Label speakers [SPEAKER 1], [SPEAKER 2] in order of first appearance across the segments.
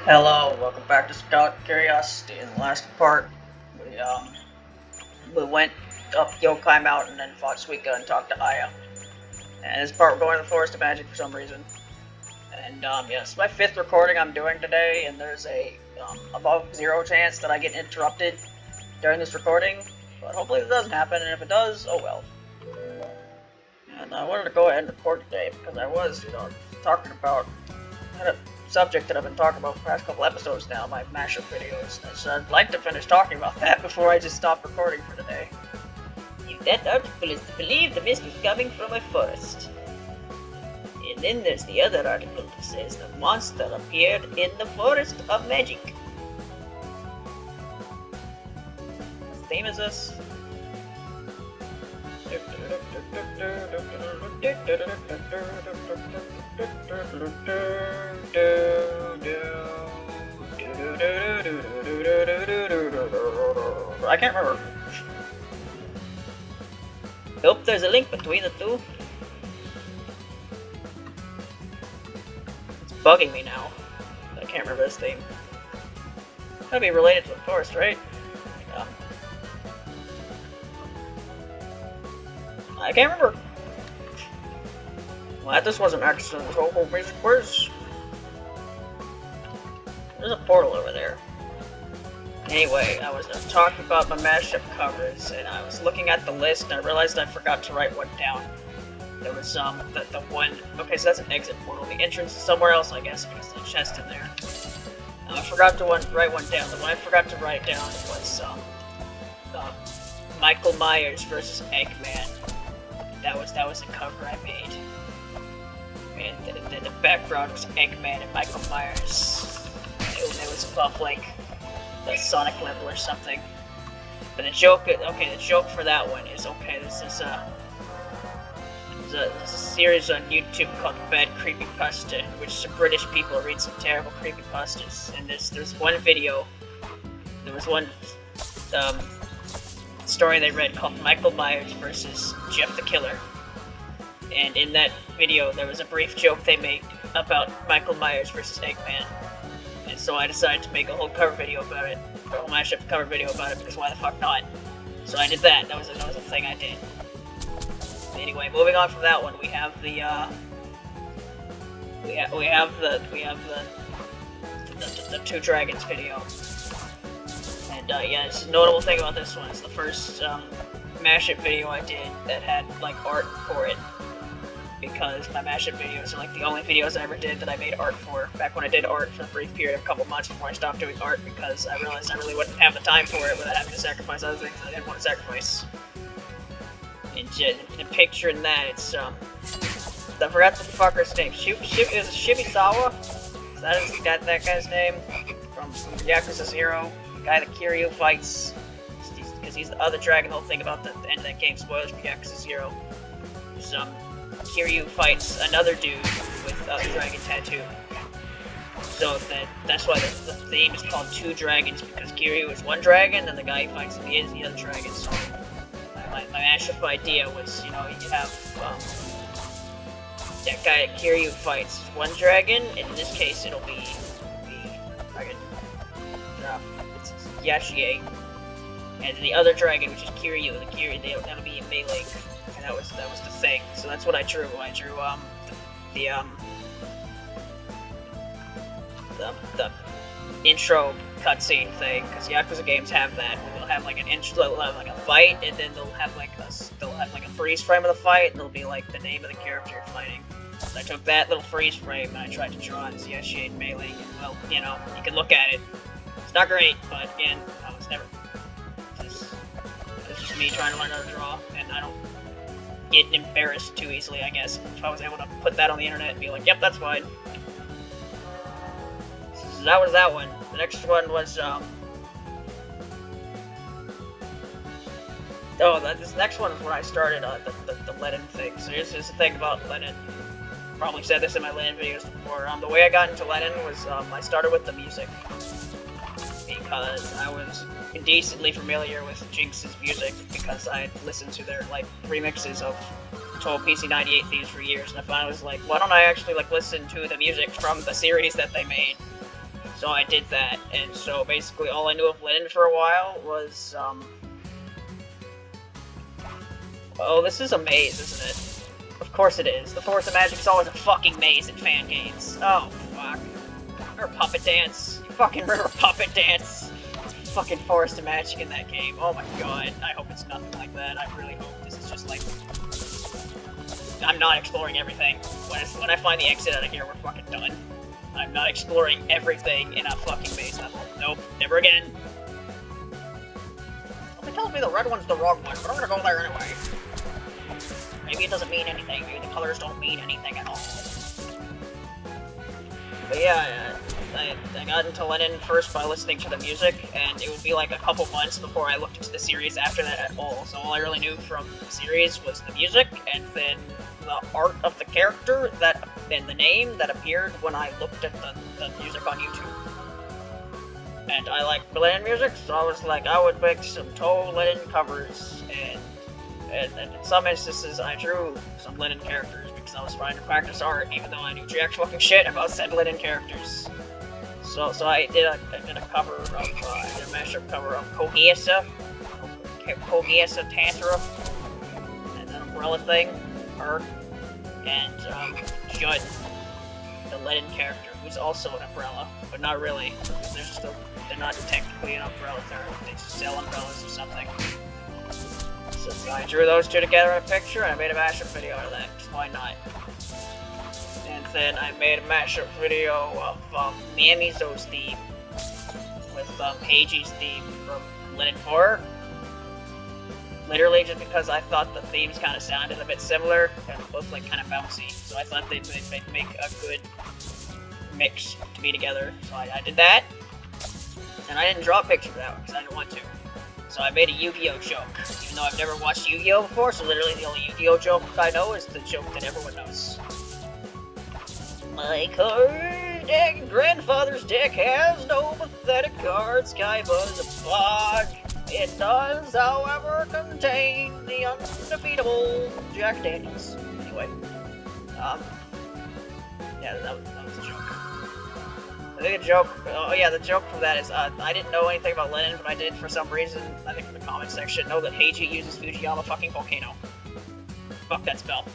[SPEAKER 1] Hello, welcome back to Scarlet Curiosity. In the last part, we went up Yokai Mountain and fought Suika and talked to Aya. And this part we're going to the Forest of Magic for some reason. And yeah, it's my 5th recording I'm doing today, and there's a above 0 chance that I get interrupted during this recording. But hopefully it doesn't happen, and if it does, oh well. And I wanted to go ahead and record today because I was, talking about a subject that I've been talking about for the past couple episodes now, my mashup videos. So I'd like to finish talking about that before I just stop recording for today.
[SPEAKER 2] That article is to believe the mist was coming from a forest. And then there's the other article that says the monster appeared in the Forest of Magic.
[SPEAKER 1] What theme is this? I can't remember.
[SPEAKER 2] Hope there's a link between the two.
[SPEAKER 1] It's bugging me now. I can't remember this theme. Gotta be related to the forest, right? Yeah. I can't remember. Well, this wasn't actually the whole music. There's a portal over there. Anyway, I was talking about my mashup covers, and I was looking at the list, and I realized I forgot to write one down. There was the one. Okay, so that's an exit portal. The entrance is somewhere else, I guess, because there's a chest in there. I forgot to write one down. The one I forgot to write down was Michael Myers versus Eggman. That was the cover I made. And the background was Eggman and Michael Myers. It was above like the Sonic level or something. But the joke for that one is this is there's a series on YouTube called Bad Creepypasta, which some British people read some terrible creepypastas. And there's one video. There was one story they read called Michael Myers versus Jeff the Killer. And in that video, there was a brief joke they made about Michael Myers versus Eggman. And so I decided to make a whole cover video about it, a whole mashup cover video about it, because why the fuck not? So I did that. That was a thing I did. Anyway, moving on from that one, we have the Two Dragons video. And yeah, it's a notable thing about this one. It's the first mashup video I did that had like art for it. Because my mashup videos are like the only videos I ever did that I made art for. Back when I did art for a brief period of a couple months before I stopped doing art, because I realized I really wouldn't have the time for it without having to sacrifice other things I didn't want to sacrifice. And the picture in that, it's I forgot the fucker's name. Is it Shibisawa? Is that guy's name? From Yakuza 0, the guy that Kiryu fights. Because he's the other dragon. The whole thing about the end of that game, spoilers for Yakuza 0. Kiryu fights another dude with a dragon tattoo. So that's why the theme is called Two Dragons, because Kiryu is one dragon, and the guy he fights is the other dragon. So my mashup idea was, you have that guy that Kiryu fights one dragon, and in this case it'll be it's Yashie. And the other dragon, which is Kiryu, that'll be in melee. And that was the thing. So that's what I drew. I drew the intro cutscene thing, because Yakuza games have that. Where they'll have like an intro, they'll have like a fight, and then they'll have like a freeze frame of the fight, and it'll be like the name of the character you're fighting. So I took that little freeze frame and I tried to draw it as Shade Melee, and well, you can look at it. It's not great, but again, I was never. It's just me trying to learn how to draw, and I don't get embarrassed too easily, I guess. If I was able to put that on the internet and be like, yep, that's fine. So that was that one. The next one was, this next one is when I started the Lennon thing. So here's the thing about Lennon. Probably said this in my Lennon videos before. The way I got into Lennon was, I started with the music. Because I was indecently familiar with Jinx's music, because I had listened to their remixes of Touhou PC98 themes for years, and I finally was like, why don't I actually listen to the music from the series that they made? So I did that, and so basically all I knew of Linen for a while was, oh, this is a maze, isn't it? Of course it is. The Forest of Magic is always a fucking maze in fan games. Oh, fuck. Or Puppet Dance. You fucking remember Puppet Dance? Fucking Forest of Magic in that game. Oh my god. I hope it's nothing like that. I really hope this is just like... I'm not exploring everything. When I find the exit out of here, we're fucking done. I'm not exploring everything in a fucking maze level. Nope, never again. Something tells me the red one's the wrong one, but I'm gonna go there anyway. Maybe it doesn't mean anything. Maybe the colors don't mean anything at all. But yeah, I got into Linen first by listening to the music, and it would be like a couple months before I looked into the series after that at all. So all I really knew from the series was the music, and then the art of the character and the name that appeared when I looked at the music on YouTube. And I like Linen music, so I was like, I would make some Touhou Linen covers, and in some instances I drew some Linen characters because I was trying to practice art, even though I knew jack fucking shit about said Linen characters. So I did a cover of, I did a mashup cover of Kogiasa Tantra, and an umbrella thing, her, and Judd, the Linen character, who's also an umbrella, but not really. They're not technically an umbrella, they just sell umbrellas or something. So I drew those two together in a picture, and I made a mashup video out of that, because why not? And then I made a mashup video of Mamizo's theme with Heiji's theme from Linen 4. Literally just because I thought the themes kind of sounded a bit similar, and both like kind of bouncy, so I thought they'd make a good mix to be together. So I did that, and I didn't draw a picture for that one because I didn't want to. So I made a Yu-Gi-Oh joke, even though I've never watched Yu-Gi-Oh before, so literally the only Yu-Gi-Oh joke I know is the joke that everyone knows. My grandfather's deck has no pathetic cards, Kaiba's a bog. It does, however, contain the undefeatable Jack Daniels. Anyway, yeah, that was a joke. I think the joke from that is, I didn't know anything about Linen, but I did for some reason, I think in the comment section, know that Heiji uses Fujiyama fucking Volcano. Fuck that spell.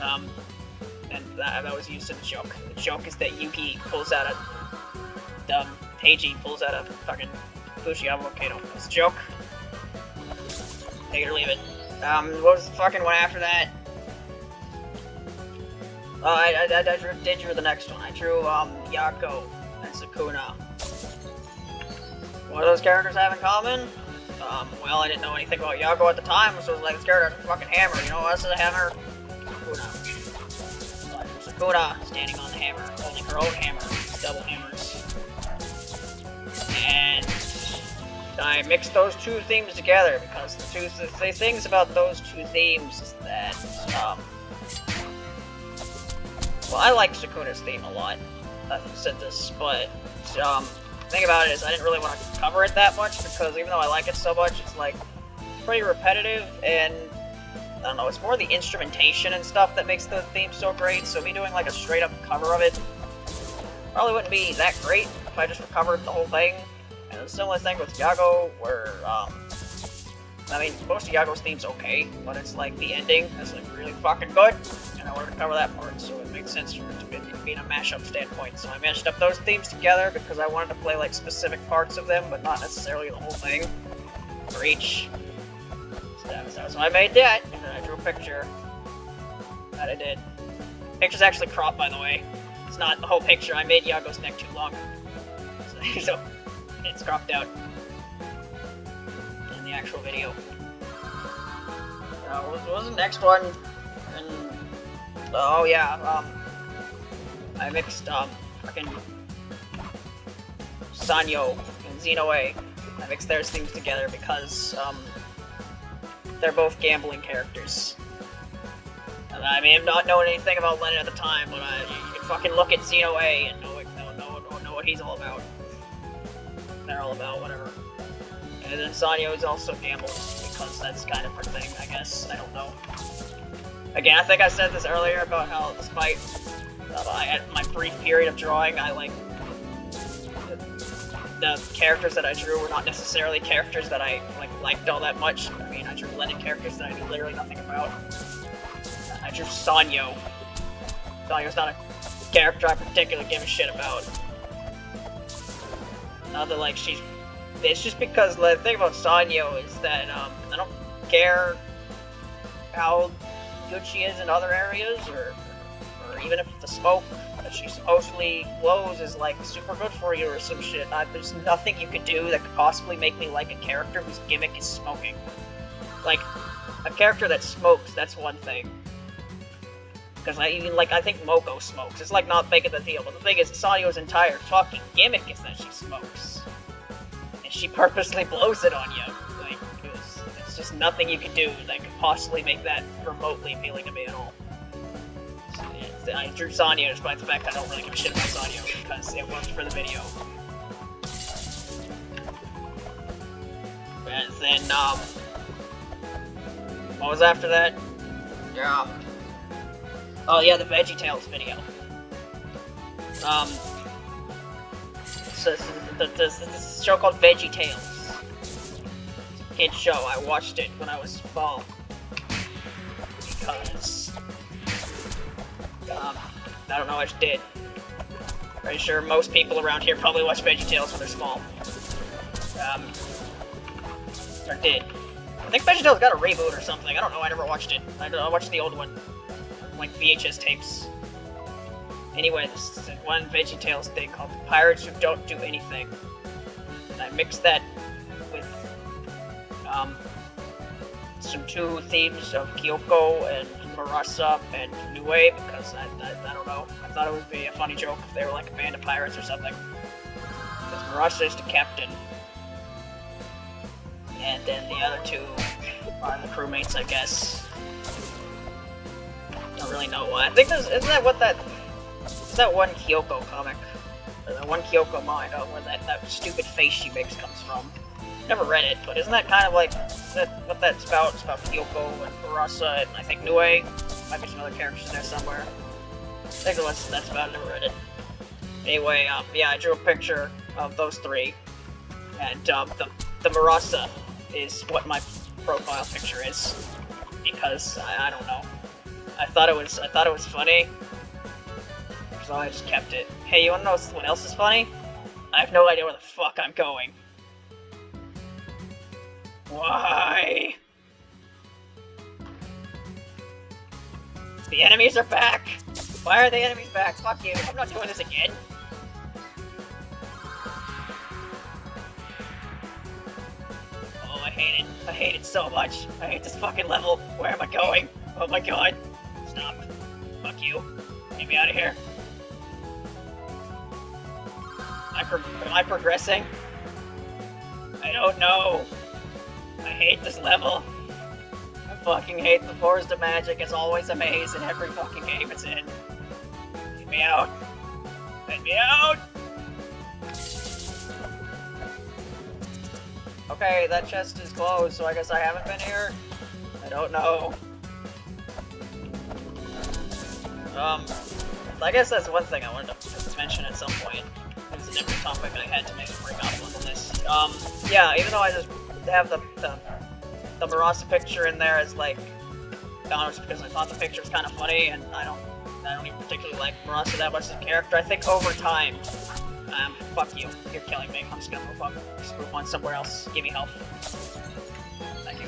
[SPEAKER 1] And that was used in the joke. The joke is that Heiji pulls out a fucking Fujiyama Volcano. It's a joke. Take it or leave it. What was the fucking one after that? I did draw the next one. I drew, Yako and Sakuna. What do those characters have in common? Well, I didn't know anything about Yako at the time, so I was like, this character has a fucking hammer. You know what else is a hammer? Sakuna. So I drew Sakuna standing on the hammer, holding her own hammer. Double hammers. And I mixed those two themes together because the things about those two themes is that, well, I like Sakuna's theme a lot. I've said this, but the thing about it is I didn't really want to cover it that much because even though I like it so much, it's like pretty repetitive, and I don't know, it's more the instrumentation and stuff that makes the theme so great. So me doing like a straight up cover of it probably wouldn't be that great if I just recovered the whole thing. And the similar thing with Yago, where I mean, most of Yago's theme's okay, but it's like the ending is like really fucking good, and I wanted to cover that part, so it makes sense for it to be in a mashup standpoint. So I mashed up those themes together because I wanted to play like specific parts of them, but not necessarily the whole thing for each. So I made that, and then I drew a picture that I did. Picture's actually cropped, by the way. It's not the whole picture. I made Yago's neck too long, so it's cropped out in the actual video. What was the next one? And, oh yeah, I mixed fucking Sanyo and Xenoe. I mixed their things together because they're both gambling characters. And I may have not known anything about Linen at the time, but you can fucking look at Xenoe and know what he's all about. They're all about whatever. And then Sanyo is also gambles because that's kind of her thing, I guess. I don't know. Again, I think I said this earlier about how despite I had my brief period of drawing, I like the characters that I drew were not necessarily characters that I liked all that much. I mean, I drew blended characters that I knew literally nothing about. I drew Sanyo. Sanyo's not a character I particularly give a shit about. Not that, like, she's... It's just because the thing about Sanyo is that, I don't care how good she is in other areas, or even if the smoke that she supposedly glows is, like, super good for you or some shit. There's nothing you could do that could possibly make me like a character whose gimmick is smoking. Like, a character that smokes, that's one thing. Because I think Moko smokes. It's, like, not big of a deal. But the thing is, Sanyo's entire fucking gimmick is that she smokes. And she purposely blows it on you. Like, it's just nothing you can do that could possibly make that remotely appealing to me at all. So, yeah, I drew Sanyo despite the fact that I don't really give a shit about Sanyo, because it worked for the video. And then, what was after that? Yeah. Oh yeah, the VeggieTales video. So this is a show called VeggieTales. It's a kid's show. I watched it when I was small. Because, I don't know, I just did. Pretty sure most people around here probably watch VeggieTales when they're small. Or did. I think VeggieTales got a reboot or something. I don't know, I never watched it. I watched the old one. Like VHS tapes. Anyway, this is one VeggieTales thing called Pirates Who Don't Do Anything. And I mixed that with some two themes of Kyoko and Murasa and Nue, because I don't know, I thought it would be a funny joke if they were like a band of pirates or something. Because Murasa is the captain. And then the other two are the crewmates, I guess. I don't really know why. I think isn't that what that one Kyoko comic, or that one Kyoko manga, where that stupid face she makes comes from. Never read it, but isn't that kind of like what that's about? It's about Kyoko and Murasa and I think Nue. Might be some other characters in there somewhere. I think that's about it. Never read it. Anyway, yeah, I drew a picture of those three, and the Murasa is what my profile picture is, because I don't know. I thought it was funny, so I just kept it. Hey, you wanna know what else is funny? I have no idea where the fuck I'm going. Why? The enemies are back! Why are the enemies back? Fuck you, I'm not doing this again. Oh, I hate it. I hate it so much. I hate this fucking level. Where am I going? Oh my god. Stop. Fuck you. Get me out of here. Am I progressing? I don't know. I hate this level. I fucking hate the Forest of Magic. It's always a maze in every fucking game it's in. Get me out. Let me out! Okay, that chest is closed, so I guess I haven't been here? I don't know. I guess that's one thing I wanted to mention at some point. It was a different topic I had to maybe bring up on the list. Yeah, even though I just have the Murasa picture in there as like, just because I thought the picture was kind of funny, and I don't even particularly like Murasa that much as a character. I think over time, fuck you, you're killing me. I'm just gonna move on somewhere else. Give me help. Thank you.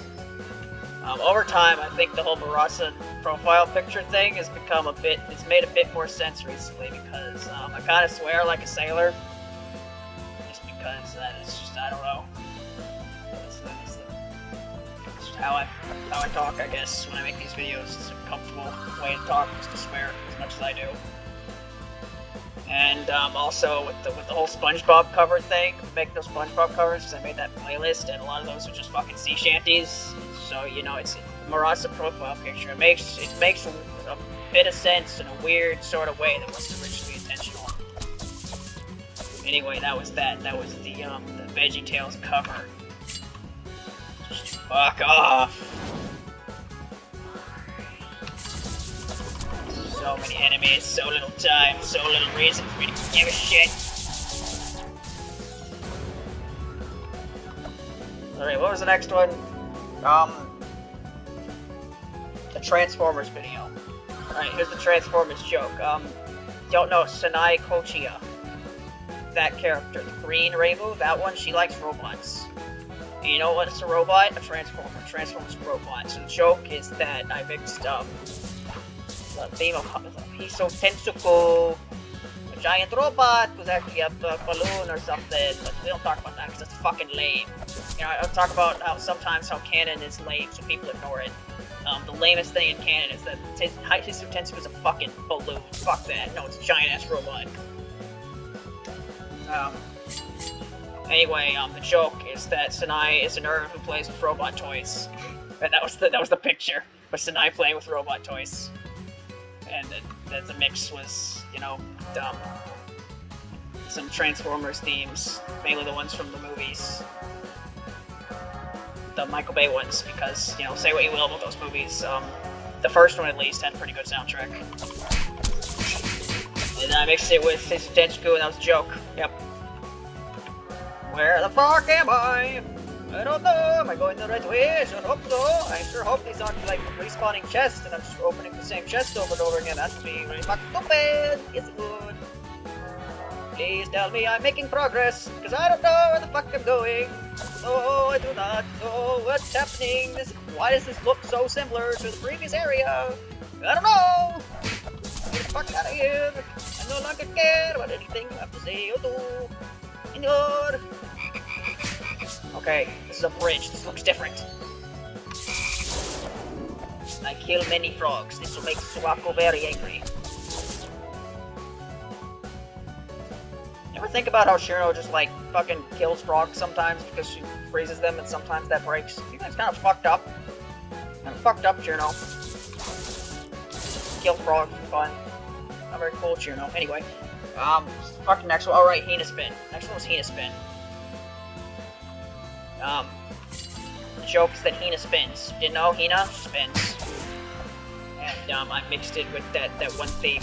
[SPEAKER 1] Over time, I think the whole Murasa profile picture thing has become it's made a bit more sense recently, because I kind of swear like a sailor, just because it's just, I don't know. It's just how I talk, I guess, when I make these videos. It's a comfortable way to talk, just to swear as much as I do. And also with the whole SpongeBob cover thing, make those SpongeBob covers, because I made that playlist, and a lot of those are just fucking sea shanties. So, you know, it's a Murasa profile picture. It makes a bit of sense in a weird sort of way that wasn't originally intentional. Anyway, that was that. That was the VeggieTales cover. Just fuck off. So many enemies, so little time, so little reason for me to give a shit. Alright, what was the next one? The Transformers video. Alright, here's the Transformers joke. Don't know Sanai Kochiya. That character, the green Reimu, that one, she likes robots. And you know what's a robot? A Transformer. Transformers robot. So the joke is that I mixed, a beam of piece of Tensuku, a giant robot who's actually a balloon or something, but we don't talk about that because it's fucking lame. You know, I'll talk about how sometimes how canon is lame, so people ignore it. The lamest thing in canon is that his Tensuku is a fucking balloon. Fuck that. No, it's a giant-ass robot. Anyway, the joke is that Sanai is a nerd who plays with robot toys. And that was the picture, was Sanai playing with robot toys. And the mix was, you know, some Transformers themes, mainly the ones from the movies. The Michael Bay ones, because, you know, say what you will about those movies, the first one at least had a pretty good soundtrack. And then I mixed it with his Tensuku, and that was a joke. Yep. Where the fuck am I? I don't know. Am I going the right way? I sure hope so. I sure hope these aren't like respawning chests and I'm just opening the same chest over and over again. That would be really fucking stupid. Yes, it would. Please tell me I'm making progress, because I don't know where the fuck I'm going. No, I do not know what's happening. Why does this look so similar to the previous area? I don't know. Get the fuck out of here. I no longer care about anything you have to say or do. Ignore. Okay, this is a bridge. This looks different. I kill many frogs. This will make Suwako very angry. Ever think about how Shiro just like fucking kills frogs sometimes because she freezes them and sometimes that breaks? You think that's kind of fucked up? Kind of fucked up, Shiro. Kill frogs for fun. Not very cool, Shiro. Anyway, fucking next one. Alright, Hina Spin. Next one was Hina Spin. The joke is that Hina spins. Didn't know Hina spins. And I mixed it with that one theme.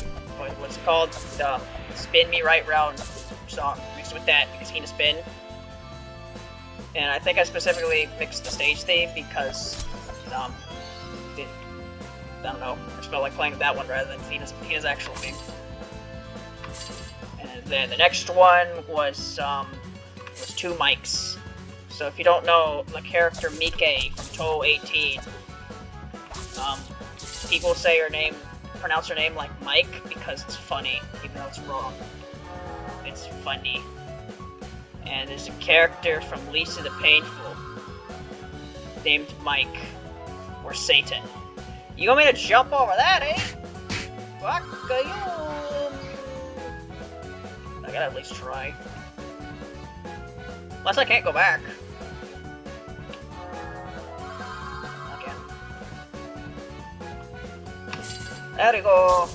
[SPEAKER 1] What's it called? The Spin Me Right Round song. Mixed it with that because Hina spin. And I think I specifically mixed the stage theme because I don't know. I just felt like playing with that one rather than Hina's actual theme. And then the next one was two mics. So if you don't know the character Mike from Touhou 18, people say pronounce her name like Mike because it's funny, even though it's wrong. It's funny. And there's a character from Lisa the Painful named Mike, or Satan. You want me to jump over that, eh? Fuck you! I gotta at least try. Unless I can't go back. There we go.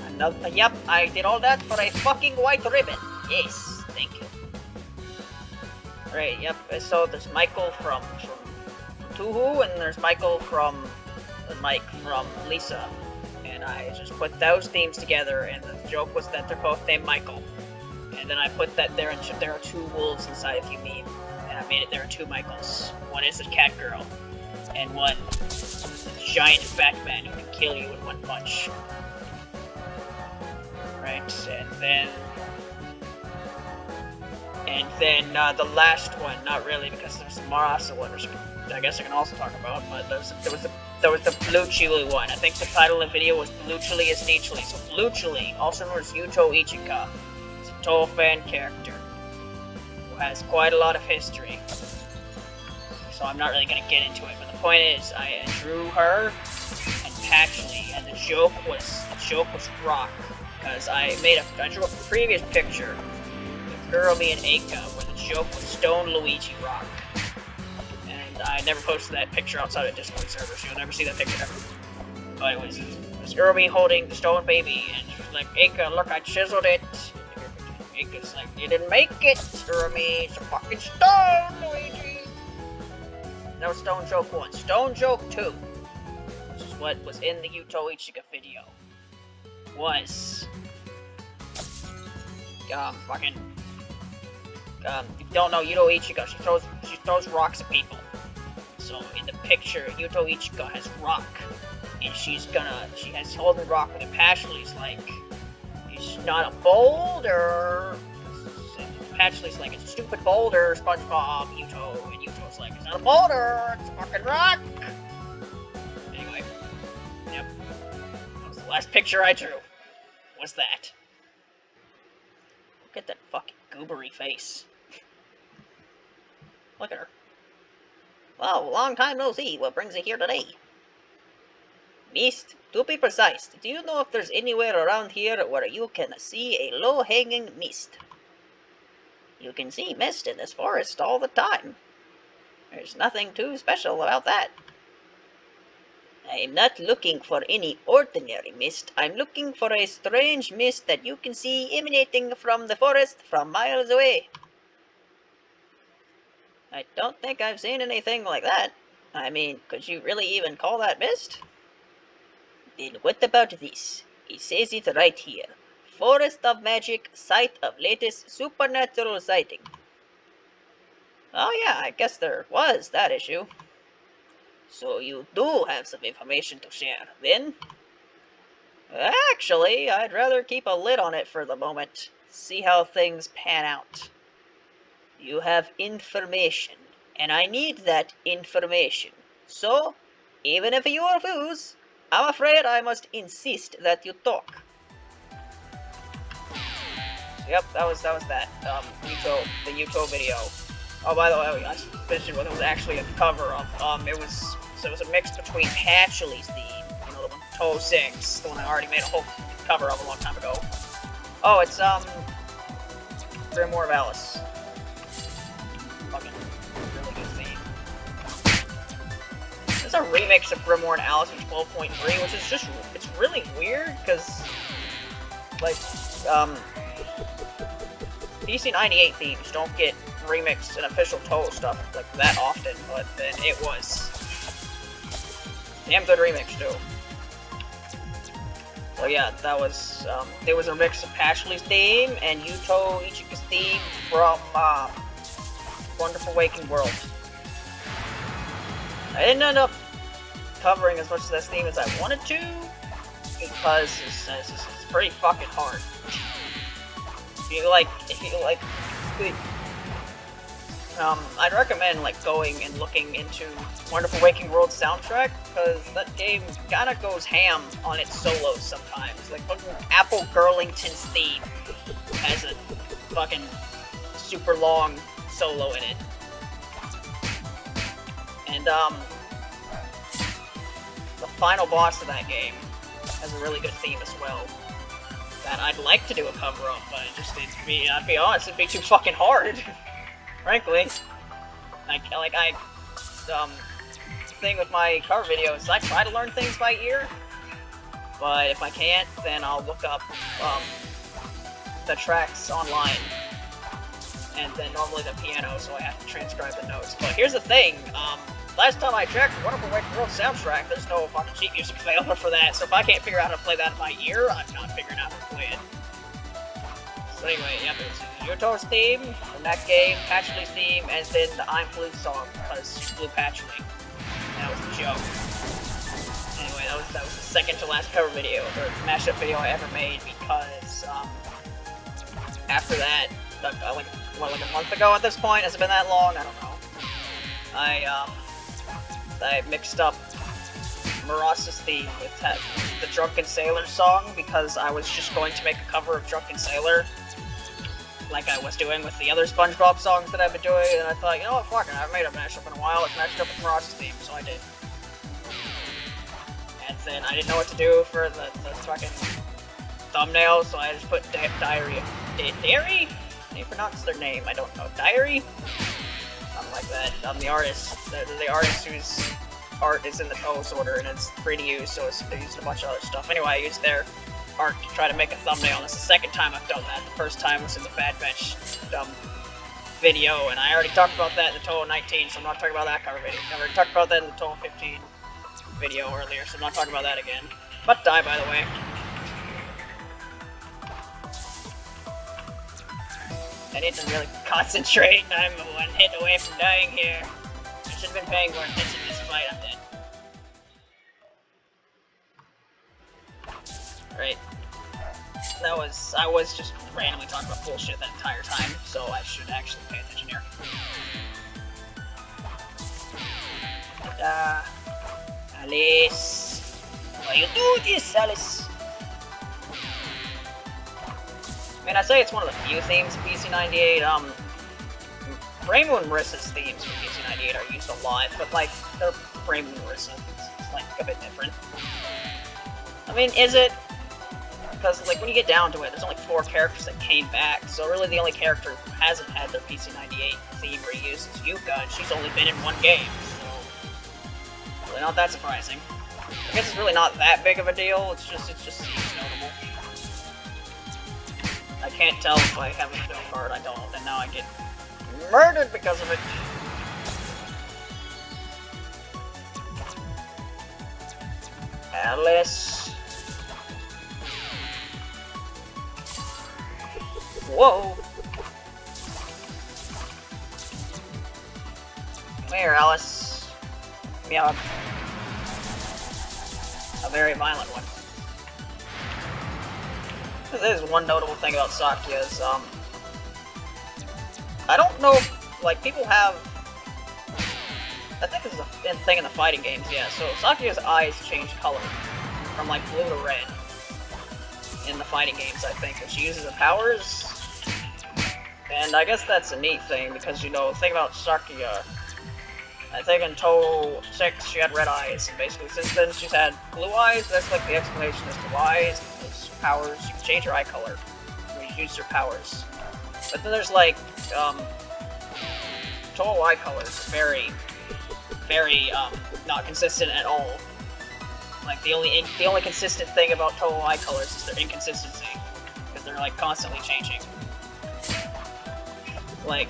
[SPEAKER 1] Another, yep, I did all that for a fucking white ribbon. Yes, thank you. Alright, yep, so there's Michael from Touhou, and there's Michael from Mike from Lisa. And I just put those themes together, and the joke was that they're both named Michael. And then I put that there are two wolves inside of Yuuma, and I made it there are two Michaels. One is a cat girl, and one giant fat man who can kill you in one punch. Right, and then the last one, not really, because there's the Marasa one, which I guess I can also talk about, but there was the Blue Chili one. I think the title of the video was Blue Chili is Nichili. So Blue Chili, also known as Yuto Ichika, is a Touhou fan character who has quite a lot of history. So I'm not really going to get into it, but the point is, I drew her and Patchley, and the joke was rock, because I drew a previous picture with Urumi and Eika, where the joke was Stone Luigi rock, and I never posted that picture outside of Discord server, so you'll never see that picture ever. But it was Urumi holding the stone baby, and she was like, Eika, look, I chiseled it. Eika's like, you didn't make it, Urumi, it's a fucking stone, Luigi. That was Stone Joke 1. Stone Joke 2, which is what was in the Yuto Ichika video, was fucking if you don't know Yuto Ichigo, she throws rocks at people. So in the picture, Yuto Ichigo has rock, and she has holding rock with a Patchley's like, it's not a boulder. Patchley's like, it's a stupid boulder, SpongeBob, Yuto, and Yuto's like, it's not a boulder, it's a fucking rock. Anyway, yep, that was the last picture I drew. What's that? Look at that fucking goobery face. Look at her. Well, long time no see. What brings you here today? Mist, to be precise, do you know if there's anywhere around here where you can see a low-hanging mist? You can see mist in this forest all the time. There's nothing too special about that. I'm not looking for any ordinary mist. I'm looking for a strange mist that you can see emanating from the forest from miles away. I don't think I've seen anything like that. I mean, could you really even call that mist? Then what about this? It says it right here. Forest of Magic, site of latest supernatural sighting. Oh yeah, I guess there was that issue. So you do have some information to share, then? Actually, I'd rather keep a lid on it for the moment. See how things pan out. You have information, and I need that information. So, even if you refuse, I'm afraid I must insist that you talk. Yep, that was that. The Yuto video. Oh, by the way, I mentioned what it was actually a cover of. It was a mix between Patchley's theme, you know, the one Touhou sings, the one I already made a whole cover of a long time ago. Oh, it's Grimoire of Alice. Fucking really good theme. There's a remix of Grimoire and Alice in 12.3, which is just, it's really weird, because, like, PC 98 themes don't get remixed and official Touhou stuff like that often, but then it was damn good remix too. So yeah, that was there was a mix of Patchley's theme and Yuto Ichigo's theme from Wonderful Waking World. I didn't end up covering as much of this theme as I wanted to because it's pretty fucking hard. If you like, I'd recommend like going and looking into Wonderful Waking World soundtrack because that game kind of goes ham on its solos sometimes. Like fucking Apple Girlington's theme has a fucking super long solo in it, and the final boss of that game has a really good theme as well. That I'd like to do a cover of, but it just it'd be, I'll be honest, it'd be too fucking hard. Frankly, thing with my cover videos, I try to learn things by ear, but if I can't, then I'll look up the tracks online, and then normally the piano, so I have to transcribe the notes. But here's the thing, last time I checked the Wonderful Waking World soundtrack, there's no fucking sheet music available for that, so if I can't figure out how to play that in my ear, I'm not figuring out how to play it. So anyway, yeah, there's Yuto's theme from that game, Patchley's theme, and then the I'm Blue song, because she blew Patchley. That was the joke. Anyway, that was the second to last cover video, or mashup video I ever made, because, after that, like a month ago at this point? Has it been that long? I don't know. I mixed up Murasa's theme with the Drunken Sailor song, because I was just going to make a cover of Drunken Sailor, like I was doing with the other SpongeBob songs that I've been doing, and I thought, you know what, fuck it, I haven't made a mashup in a while, let's match it up with Murasa's theme, so I did. And then I didn't know what to do for the fucking thumbnail, so I just put Diary? How do you pronounce their name? I don't know. Diary? Something like that. I'm the artist. The artist whose art is in the Touhou order, and it's free to use, so they used a bunch of other stuff. Anyway, I used their art to try to make a thumbnail, and it's the second time I've done that. The first time was in the Bad Bench video, and I already talked about that in the Touhou 19, so I'm not talking about that cover video. I already talked about that in the Touhou 15 video earlier, so I'm not talking about that again. But die, by the way. I need to really concentrate. I'm one hit away from dying here. I should have been paying more attention to this fight. I'm dead. Right. I was just randomly talking about bullshit that entire time, so I should actually pay attention here. Alice. Why you do this, Alice? I mean, I say it's one of the few themes of PC98. Rainbow and Marissa's themes for PC98 are used a lot, but like, they're Rainbow and Marissa. It's like a bit different. I mean, is it? Because, like, when you get down to it, there's only 4 characters that came back, so really the only character who hasn't had their PC98 theme reused is Yuuma, and she's only been in 1 game, so really not that surprising. I guess it's really not that big of a deal, it just seems notable. I can't tell if I have a film card, I don't, and now I get murdered because of it. Alice. Whoa! Come here, Alice. Give me a very violent one. There's one notable thing about Sakuya is, I don't know if, like, people have... I think this is a thing in the fighting games, yeah. So Sakuya's eyes change color from, like, blue to red in the fighting games, I think, when she uses her powers. And I guess that's a neat thing, because, you know, the thing about Sakuya, I think in Touhou 6 she had red eyes, and basically since then she's had blue eyes. That's like the explanation as to why, because powers, you can change her eye color when you use her powers. But then there's like, Touhou eye colors are very, not consistent at all. Like, the only consistent thing about Touhou eye colors is their inconsistency, because they're like constantly changing. Like,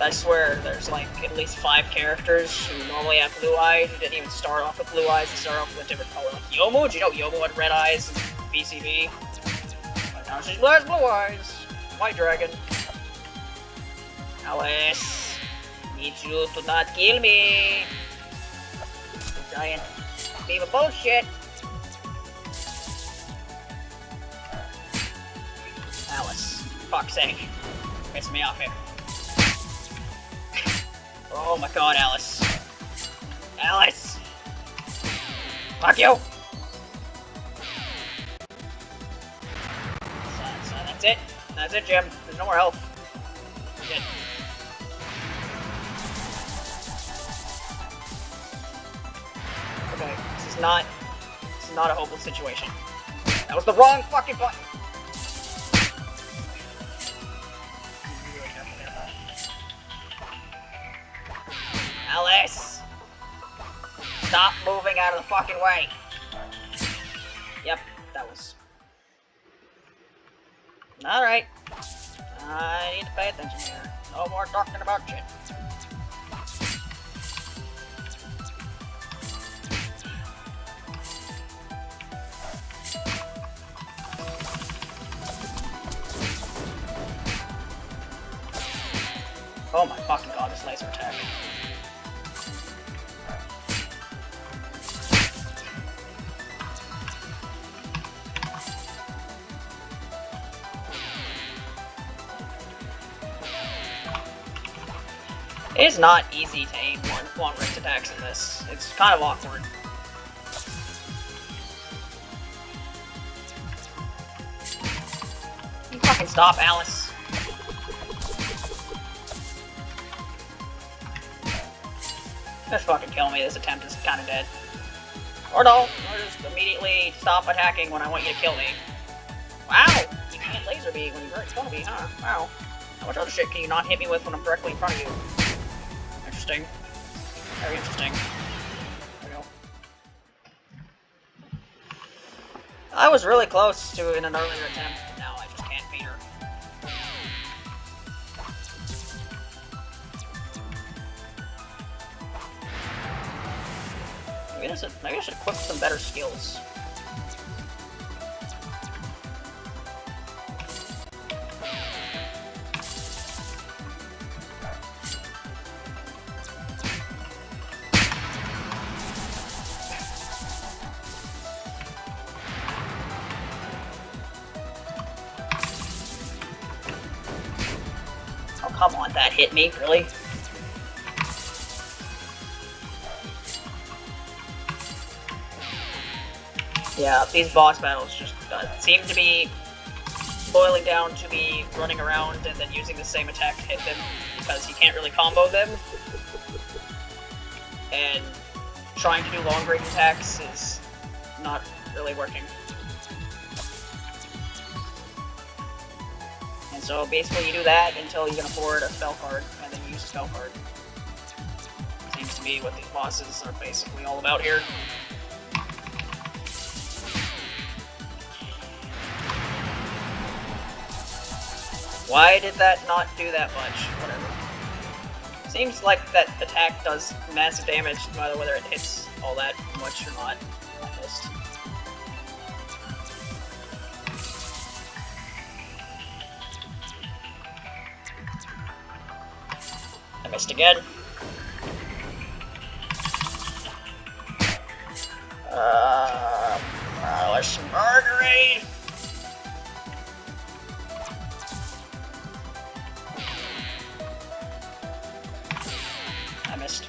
[SPEAKER 1] I swear, there's like at least 5 characters who normally have blue eyes, who didn't even start off with blue eyes, they start off with a different color. Like Yuuma, do you know Yuuma had red eyes in BCB? But now she has blue eyes. White dragon. Alice, need you to not kill me. Giant beam of bullshit. Alice, fuck's sake. Piss me off here. Oh my god, Alice. Alice! Fuck you! So that's it. That's it, Jim. There's no more health. Shit. Okay, this is not a hopeless situation. That was the wrong fucking button! Alice! Stop moving out of the fucking way! Yep, that was... Alright. I need to pay attention here. No more talking about shit. Oh my fucking god, this laser attack. It is not easy to aim long range attacks in this. It's kind of awkward. You fucking stop, Alice. Just fucking kill me. This attempt is kind of dead. Or no, or just immediately stop attacking when I want you to kill me. Wow! You can't laser me when you're right in front of me, huh? Wow. How much other shit can you not hit me with when I'm directly in front of you? Interesting. Very interesting. There we go. I was really close to in an earlier attempt, but now I just can't beat her. Maybe I should equip some better skills. Come on, that hit me, really? Yeah, these boss battles just seem to be boiling down to me running around and then using the same attack to hit them, because you can't really combo them. And trying to do long-range attacks is not really working. And so basically you do that until you can afford a spell card, and then you use a spell card. Seems to be what these bosses are basically all about here. Why did that not do that much? Whatever. Seems like that attack does massive damage, no matter whether it hits all that much or not. I missed. I missed again. Let's Marguerite! I missed.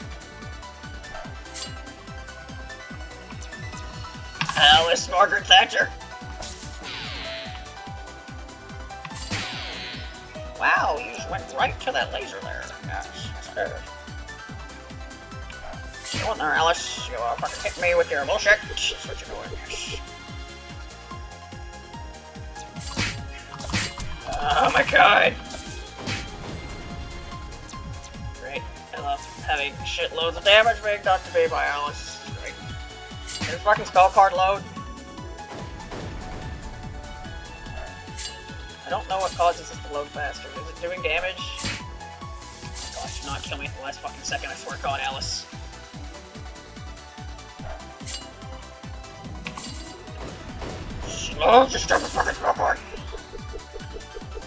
[SPEAKER 1] Alice Margaret Thatcher! Wow, you just went right to that laser there. Gosh, sure. Go on there, Alice. You fucking hit me with your bullshit. That's what you're doing. Oh my god! Great. I love having shitloads of damage being done to me by Alice. Great. Did the fucking spell card load? I don't know what causes this to load faster. Is it doing damage? Gosh, do not kill me at the last fucking second, I swear to God, Alice. Oh, just stop the fucking spell card!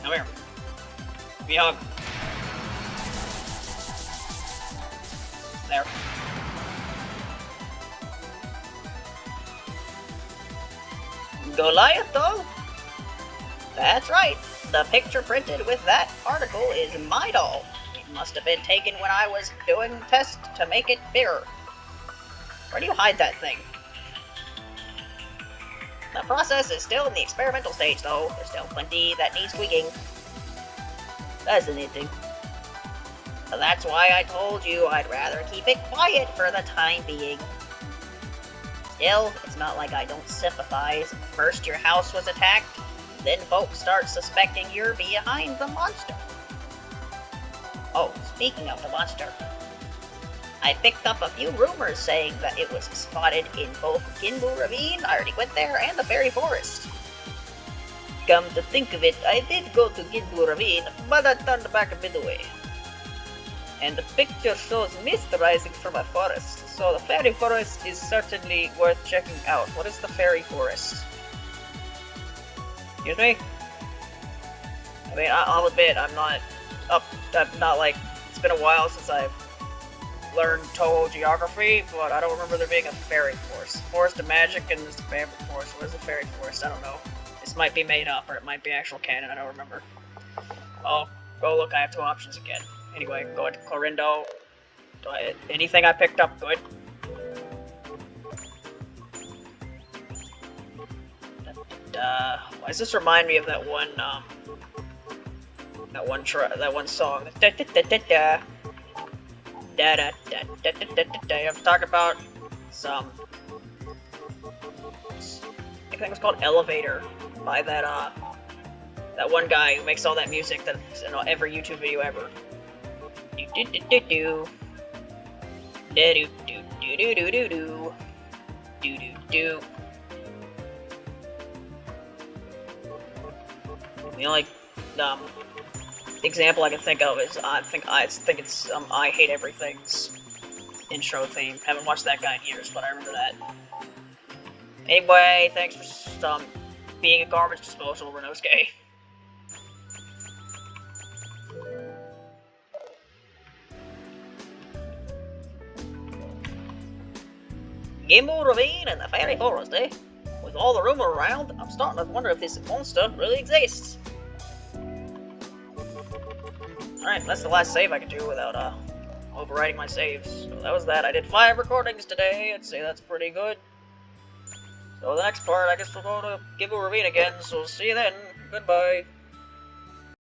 [SPEAKER 1] Come here. Give me a hug. There. Goliath, though? That's right. The picture printed with that article is my doll. It must have been taken when I was doing tests to make it bigger. Where do you hide that thing? The process is still in the experimental stage, though. There's still plenty that needs tweaking. Fascinating. So that's why I told you I'd rather keep it quiet for the time being. Still, it's not like I don't sympathize. First your house was attacked, then folks start suspecting you're behind the monster. Oh, speaking of the monster, I picked up a few rumors saying that it was spotted in both Ginbu Ravine, I already went there, and the Fairy Forest. Come to think of it, I did go to Ginbu Ravine, but I turned back midway. And the picture shows mist rising from a forest, so the Fairy Forest is certainly worth checking out. What is the Fairy Forest? Excuse me? I mean, I'll admit, I'm not like, it's been a while since I've learned Touhou geography, but I don't remember there being a fairy forest. Forest of Magic and this Bamboo Forest. What is the fairy forest? I don't know. This might be made up, or it might be actual canon, I don't remember. Oh, look, I have two options again. Anyway, go into Corindo. Anything I picked up, good. Why does this remind me of that one song? I'm talking about some. I think it's called Elevator by that one guy who makes all that music that's in every YouTube video ever. The only example I can think of is I think it's I Hate Everything's intro theme. Haven't watched that guy in years, but I remember that. Anyway, thanks for being a garbage disposal, Renosuke. Ginbu Ravine and the Fairy Forest, eh? With all the rumor around, I'm starting to wonder if this monster really exists. Alright, that's the last save I can do without, overwriting my saves. So that was that. I did 5 recordings today. I'd say that's pretty good. So the next part, I guess we'll go to Gibu Ravine again, so see you then. Goodbye.